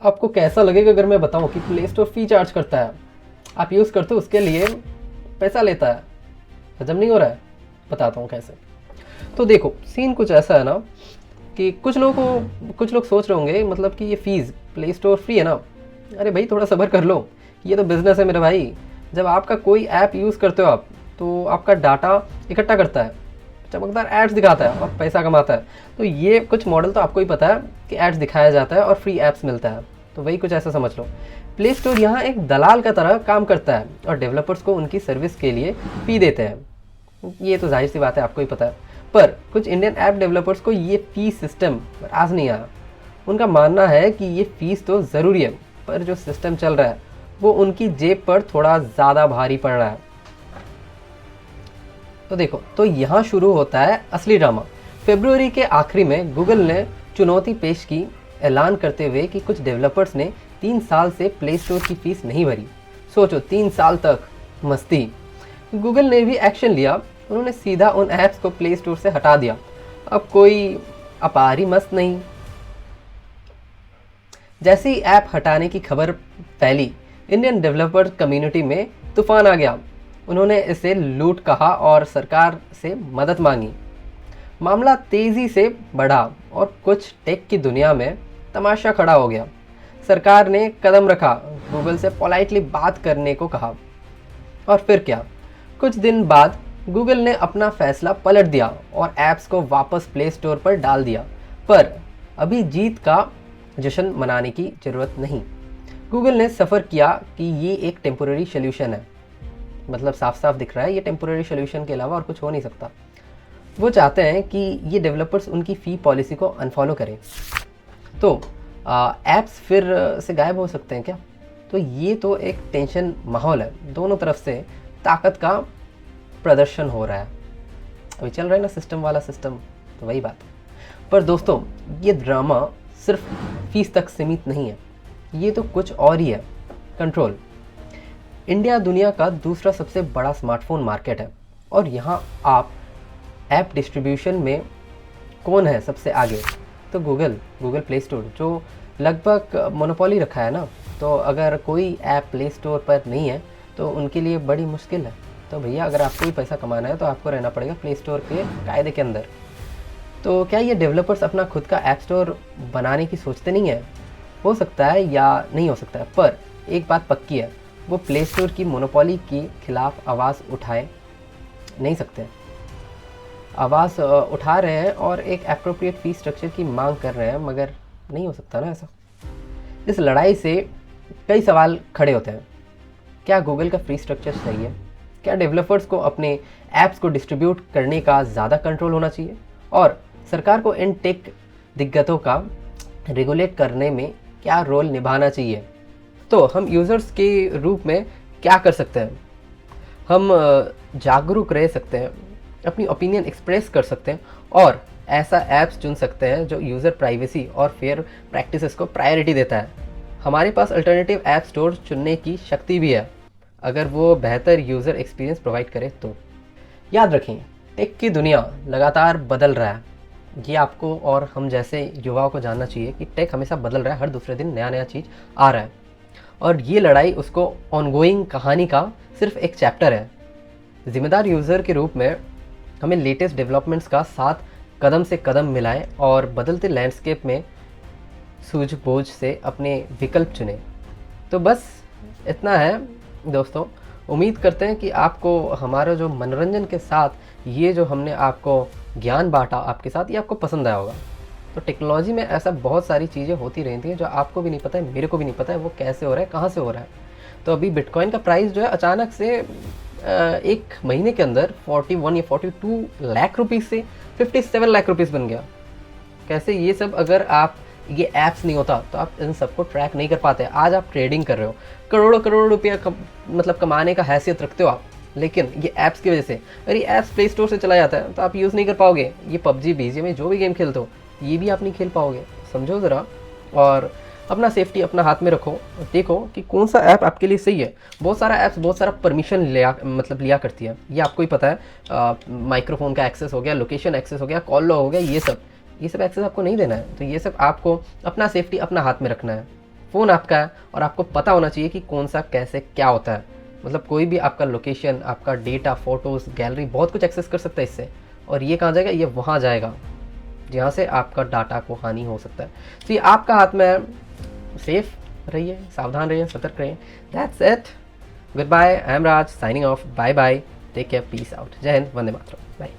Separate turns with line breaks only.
आपको कैसा लगेगा अगर मैं बताऊं कि प्ले स्टोर फी चार्ज करता है, आप यूज़ करते हो उसके लिए पैसा लेता है। हजम नहीं हो रहा है? बताता हूँ कैसे। तो देखो सीन कुछ ऐसा है ना कि कुछ लोग सोच रहे होंगे मतलब कि ये फीस प्ले स्टोर फ्री है ना। अरे भाई थोड़ा सब्र कर लो, ये तो बिज़नेस है मेरे भाई। जब आपका कोई ऐप यूज़ करते हो आप, तो आपका डाटा इकट्ठा करता है, चमकदार एड्स दिखाता है और पैसा कमाता है। तो ये कुछ मॉडल तो आपको ही पता है कि एड्स दिखाया जाता है और फ्री ऐप्स मिलता है, तो वही कुछ ऐसा समझ लो। प्ले स्टोर यहाँ एक दलाल का तरह काम करता है और डेवलपर्स को उनकी सर्विस के लिए फी देते हैं। ये तो जाहिर सी बात है, आपको ही पता है। पर कुछ इंडियन ऐप डेवलपर्स को ये फी सिस्टम राज नहीं आया। उनका मानना है कि ये फीस तो ज़रूरी है, पर जो सिस्टम चल रहा है वो उनकी जेब पर थोड़ा ज़्यादा भारी पड़ रहा है। तो देखो, तो यहाँ शुरू होता है असली ड्रामा। फरवरी के आखिरी में गूगल ने चुनौती पेश की, ऐलान करते हुए कि कुछ डेवलपर्स ने 3 साल से प्ले स्टोर की फीस नहीं भरी। सोचो 3 साल तक मस्ती। गूगल ने भी एक्शन लिया, उन्होंने सीधा उन ऐप्स को प्ले स्टोर से हटा दिया। अब कोई अपारी मस्त नहीं। जैसे ही ऐप हटाने की खबर फैली, इंडियन डेवलपर कम्युनिटी में तूफान आ गया। उन्होंने इसे लूट कहा और सरकार से मदद मांगी। मामला तेज़ी से बढ़ा और कुछ टेक की दुनिया में तमाशा खड़ा हो गया। सरकार ने कदम रखा, गूगल से पोलाइटली बात करने को कहा। और फिर क्या, कुछ दिन बाद गूगल ने अपना फैसला पलट दिया और ऐप्स को वापस प्ले स्टोर पर डाल दिया। पर अभी जीत का जश्न मनाने की ज़रूरत नहीं। गूगल ने सफ़र किया कि ये एक टेम्पोररी सोल्यूशन है। मतलब साफ साफ दिख रहा है ये टेम्पोररी सोल्यूशन के अलावा और कुछ हो नहीं सकता। वो चाहते हैं कि ये डेवलपर्स उनकी फ़ी पॉलिसी को अनफॉलो करें। तो ऐप्स फिर से गायब हो सकते हैं क्या? तो ये तो एक टेंशन माहौल है, दोनों तरफ से ताकत का प्रदर्शन हो रहा है। अभी चल रहा है ना सिस्टम वाला सिस्टम, तो वही बात है। पर दोस्तों, ये ड्रामा सिर्फ फीस तक सीमित नहीं है, ये तो कुछ और ही है। कंट्रोल। इंडिया दुनिया का दूसरा सबसे बड़ा स्मार्टफोन मार्केट है और यहाँ आप ऐप डिस्ट्रीब्यूशन में कौन है सबसे आगे? तो गूगल प्ले स्टोर, जो लगभग मोनोपोली रखा है ना। तो अगर कोई ऐप प्ले स्टोर पर नहीं है तो उनके लिए बड़ी मुश्किल है। तो भैया अगर आपको भी पैसा कमाना है तो आपको रहना पड़ेगा प्ले स्टोर के कायदे के अंदर। तो क्या ये डेवलपर्स अपना खुद का ऐप स्टोर बनाने की सोचते नहीं है? हो सकता है या नहीं हो सकता है, पर एक बात पक्की है, वो प्ले स्टोर की मोनोपोली के खिलाफ आवाज़ उठाए नहीं सकते। आवाज़ उठा रहे हैं और एक एप्रोप्रिएट फी स्ट्रक्चर की मांग कर रहे हैं, मगर नहीं हो सकता ना ऐसा। इस लड़ाई से कई सवाल खड़े होते हैं। क्या गूगल का फ्री स्ट्रक्चर सही है? क्या डेवलपर्स को अपने ऐप्स को डिस्ट्रीब्यूट करने का ज़्यादा कंट्रोल होना चाहिए? और सरकार को इन टेक दिग्गतों का रेगुलेट करने में क्या रोल निभाना चाहिए? तो हम यूज़र्स के रूप में क्या कर सकते हैं? हम जागरूक रह सकते हैं, अपनी ओपिनियन एक्सप्रेस कर सकते हैं और ऐसा ऐप्स चुन सकते हैं जो यूज़र प्राइवेसी और फेयर प्रैक्टिसेस को प्रायोरिटी देता है। हमारे पास अल्टरनेटिव ऐप स्टोर चुनने की शक्ति भी है, अगर वो बेहतर यूज़र एक्सपीरियंस प्रोवाइड करे तो। याद रखें, टेक की दुनिया लगातार बदल रहा है। ये आपको और हम जैसे युवाओं को जानना चाहिए कि टेक हमेशा बदल रहा है, हर दूसरे दिन नया नया चीज़ आ रहा है और ये लड़ाई उसको ऑनगोइंग कहानी का सिर्फ एक चैप्टर है। जिम्मेदार यूज़र के रूप में हमें लेटेस्ट डेवलपमेंट्स का साथ कदम से कदम मिलाएं और बदलते लैंडस्केप में सूझबूझ से अपने विकल्प चुनें। तो बस इतना है दोस्तों। उम्मीद करते हैं कि आपको हमारा जो मनोरंजन के साथ ये जो हमने आपको ज्ञान बांटा आपके साथ, ये आपको पसंद आया होगा। तो टेक्नोलॉजी में ऐसा बहुत सारी चीज़ें होती रहती हैं जो आपको भी नहीं पता है, मेरे को भी नहीं पता है वो कैसे हो रहा है, कहाँ से हो रहा है। तो अभी बिटकॉइन का प्राइस जो है अचानक से एक महीने के अंदर 41 या 42 लाख रुपीज़ से 57 लाख रुपीज़ बन गया। कैसे? ये सब अगर आप ये ऐप्स नहीं होता तो आप इन सबको ट्रैक नहीं कर पाते। आज आप ट्रेडिंग कर रहे हो, करोड़ों करोड़ रुपया मतलब कमाने का हैसियत रखते हो आप, लेकिन ये ऐप्स की वजह से, अगर ये ऐप्स प्ले स्टोर से चला जाता है तो आप यूज़ नहीं कर पाओगे। ये पबजी बीजीएमआई जो भी गेम खेलते हो ये भी आप नहीं खेल पाओगे, समझो ज़रा। और अपना सेफ्टी अपना हाथ में रखो, देखो कि कौन सा ऐप आपके लिए सही है। बहुत सारा ऐप्स बहुत सारा परमिशन लिया करती है, ये आपको ही पता है। माइक्रोफोन का एक्सेस हो गया, लोकेशन एक्सेस हो गया, कॉल लॉग हो गया, ये सब एक्सेस आपको नहीं देना है। तो ये सब आपको अपना सेफ्टी अपना हाथ में रखना है। फ़ोन आपका है और आपको पता होना चाहिए कि कौन सा कैसे क्या होता है। मतलब कोई भी आपका लोकेशन, आपका डेटा, फ़ोटोज़, गैलरी बहुत कुछ एक्सेस कर सकता है इससे। और ये कहाँ जाएगा? ये वहाँ जाएगा जहाँ से आपका डाटा को हानि हो सकता है। तो ये आपका हाथ में है। सेफ रहिए, सावधान रहिए, सतर्क रहिए। That's it. Good bye. I am Raj signing off. Bye bye. Take care. Peace out. जय हिंद। वंदे मातरम। बाय।